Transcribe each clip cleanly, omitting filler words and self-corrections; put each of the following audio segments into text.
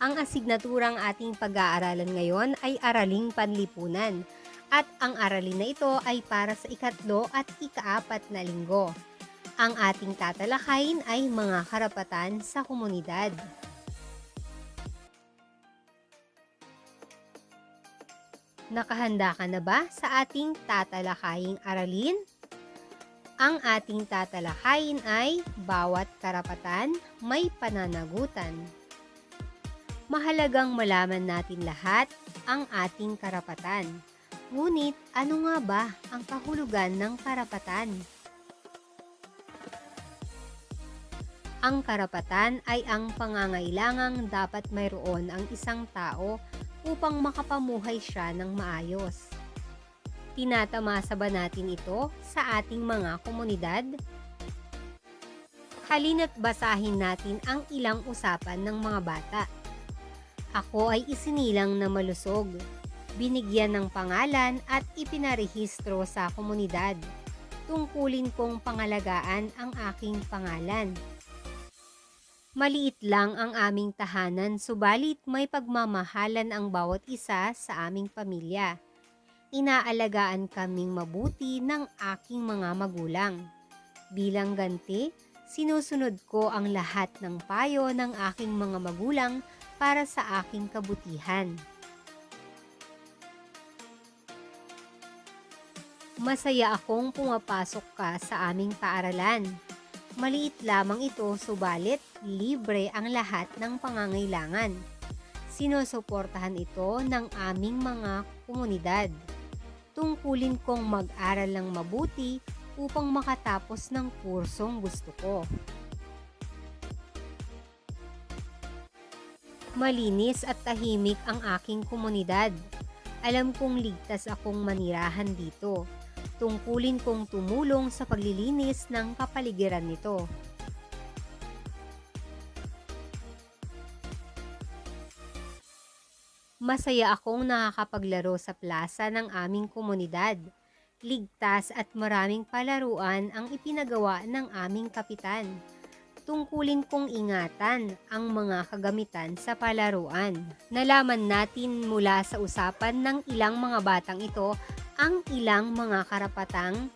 Ang asignaturang ating pag-aaralan ngayon ay Araling Panlipunan at ang aralin na ito ay para sa ikatlo at ikaapat na linggo. Ang ating tatalakayin ay mga karapatan sa komunidad. Nakahanda ka na ba sa ating tatalakaying aralin? Ang ating tatalakayin ay bawat karapatan may pananagutan. Mahalagang malaman natin lahat ang ating karapatan. Ngunit ano nga ba ang kahulugan ng karapatan? Ang karapatan ay ang pangangailangang dapat mayroon ang isang tao upang makapamuhay siya ng maayos. Tinatamasa ba natin ito sa ating mga komunidad? Halina't basahin natin ang ilang usapan ng mga bata. Ako ay isinilang na malusog, binigyan ng pangalan at ipinarehistro sa komunidad. Tungkulin kong pangalagaan ang aking pangalan. Maliit lang ang aming tahanan, subalit may pagmamahalan ang bawat isa sa aming pamilya. Inaalagaan kaming mabuti ng aking mga magulang. Bilang ganti, sinusunod ko ang lahat ng payo ng aking mga magulang para sa aking kabutihan. Masaya akong pumapasok ka sa aming paaralan. Maliit lamang ito, subalit libre ang lahat ng pangangailangan. Sinusuportahan ito ng aming mga komunidad. Tungkulin kong mag-aral ng mabuti upang makatapos ng kursong gusto ko. Malinis at tahimik ang aking komunidad. Alam kong ligtas akong manirahan dito. Tungkulin kong tumulong sa paglilinis ng kapaligiran nito. Masaya akong nakakapaglaro sa plaza ng aming komunidad. Ligtas at maraming palaruan ang ipinagawa ng aming kapitan. Tungkulin kong ingatan ang mga kagamitan sa palaruan. Nalaman natin mula sa usapan ng ilang mga batang ito ang ilang mga karapatang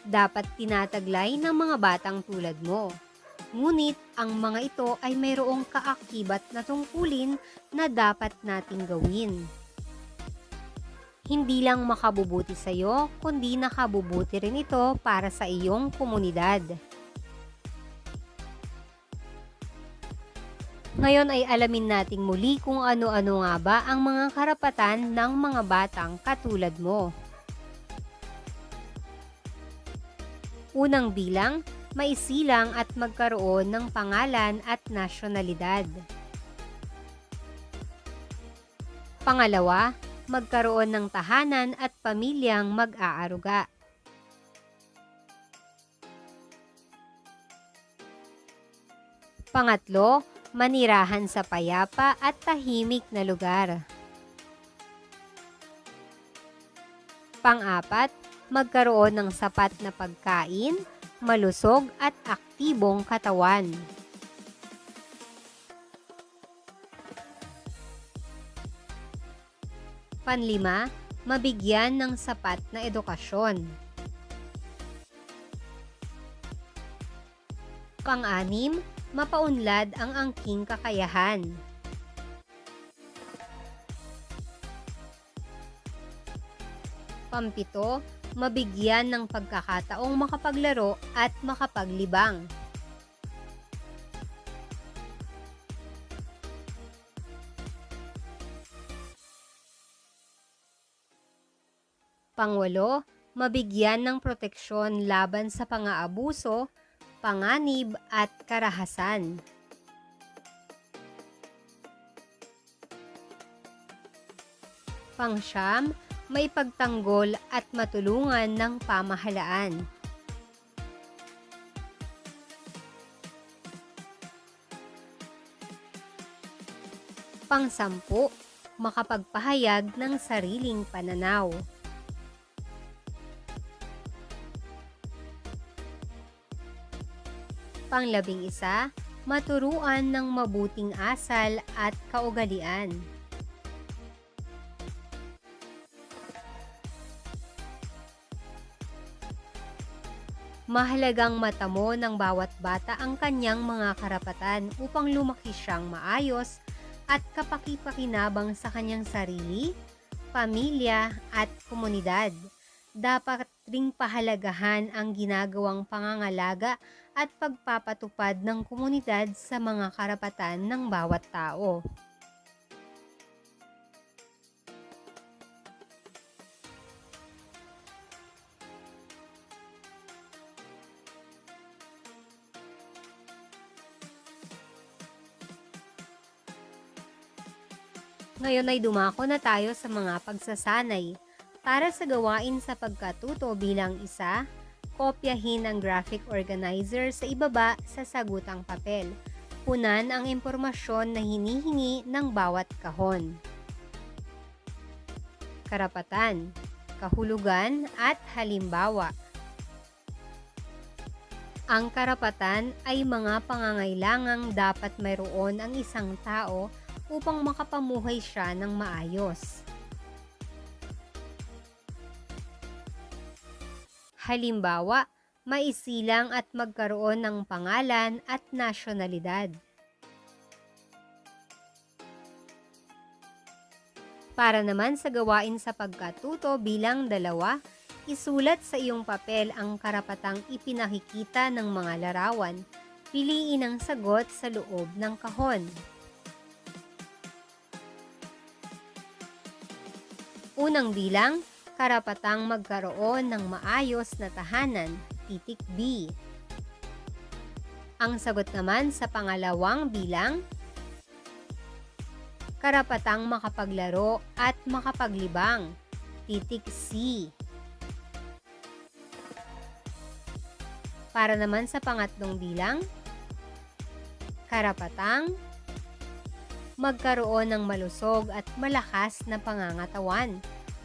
dapat tinataglay ng mga batang tulad mo. Ngunit ang mga ito ay mayroong kaakibat na tungkulin na dapat nating gawin. Hindi lang makabubuti sa iyo, kundi nakabubuti rin ito para sa iyong komunidad. Ngayon ay alamin nating muli kung ano-ano nga ba ang mga karapatan ng mga batang katulad mo. Unang bilang, maisilang at magkaroon ng pangalan at nasyonalidad. Pangalawa, magkaroon ng tahanan at pamilyang mag-aaruga. Pangatlo, manirahan sa payapa at tahimik na lugar. Pang-apat, magkaroon ng sapat na pagkain, malusog at aktibong katawan. Panlima, mabigyan ng sapat na edukasyon. Pang-anim, mapaunlad ang angking kakayahan. Pampito, mabigyan ng pagkakataong makapaglaro at makapaglibang. Pangwalo, mabigyan ng proteksyon laban sa pang-aabuso, panganib at karahasan. Pangsyam, may pagtanggol at matulungan ng pamahalaan. Pang-sampu, makapagpahayag ng sariling pananaw. Pang-11, Maturuan ng mabuting asal at kaugalian. Mahalagang matamo ng bawat bata ang kanyang mga karapatan upang lumaki siyang maayos at kapaki-pakinabang sa kanyang sarili, pamilya at komunidad. Dapat ring pahalagahan ang ginagawang pangangalaga at pagpapatupad ng komunidad sa mga karapatan ng bawat tao. Ngayon ay dumako na tayo sa mga pagsasanay. Para sa gawain sa pagkatuto bilang isa, kopyahin ang graphic organizer sa ibaba sa sagutang papel. Punan ang impormasyon na hinihingi ng bawat kahon. Karapatan, kahulugan at halimbawa. Ang karapatan ay mga pangangailangang dapat mayroon ang isang tao upang makapamuhay siya ng maayos. Halimbawa, maisilang at magkaroon ng pangalan at nasyonalidad. Para naman sa gawain sa pagkatuto bilang 2, isulat sa iyong papel ang karapatang ipinakikita ng mga larawan. Piliin ang sagot sa loob ng kahon. Unang bilang, karapatang magkaroon ng maayos na tahanan, titik B. Ang sagot naman sa pangalawang bilang, karapatang makapaglaro at makapaglibang, titik C. Para naman sa pangatlong bilang, karapatang magkaroon ng malusog at malakas na pangangatawan,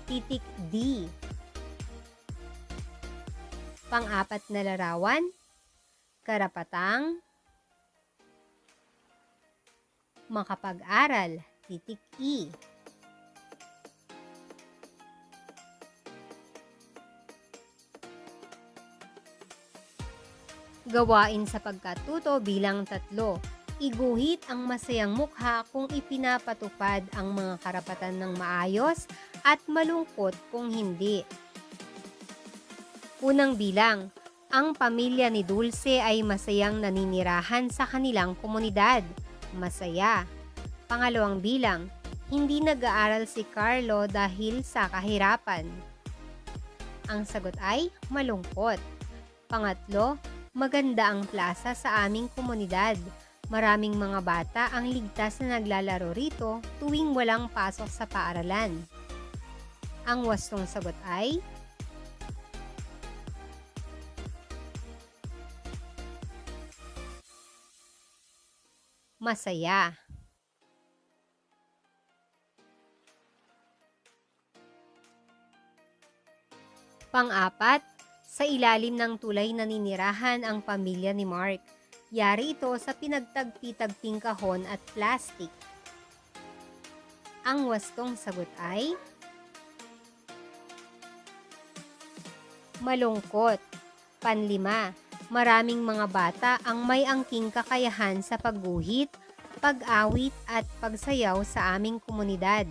titik D. Pang-4 na larawan, karapatang makapag-aral, titik E. Gawain sa pagkatuto bilang 3. Iguhit ang masayang mukha kung ipinapatupad ang mga karapatan ng maayos at malungkot kung hindi. Unang bilang, ang pamilya ni Dulce ay masayang naninirahan sa kanilang komunidad. Masaya. Pangalawang bilang, hindi nag-aaral si Carlo dahil sa kahirapan. Ang sagot ay malungkot. Pangatlo, maganda ang plaza sa aming komunidad. Maraming mga bata ang ligtas na naglalaro rito tuwing walang pasok sa paaralan. Ang wastong sagot ay masaya. Pang-4, sa ilalim ng tulay naninirahan ang pamilya ni Mark. Yari ito sa pinagtagpi-tagping kahon at plastik. Ang wastong sagot ay malungkot. Panlima, maraming mga bata ang may angking kakayahan sa pagguhit, pag-awit at pagsayaw sa aming komunidad.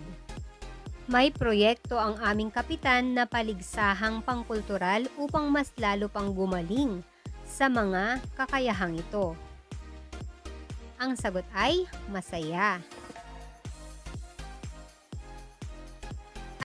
May proyekto ang aming kapitan na paligsahang pangkultural upang mas lalo pang gumaling sa mga kakayahang ito. Ang sagot ay masaya.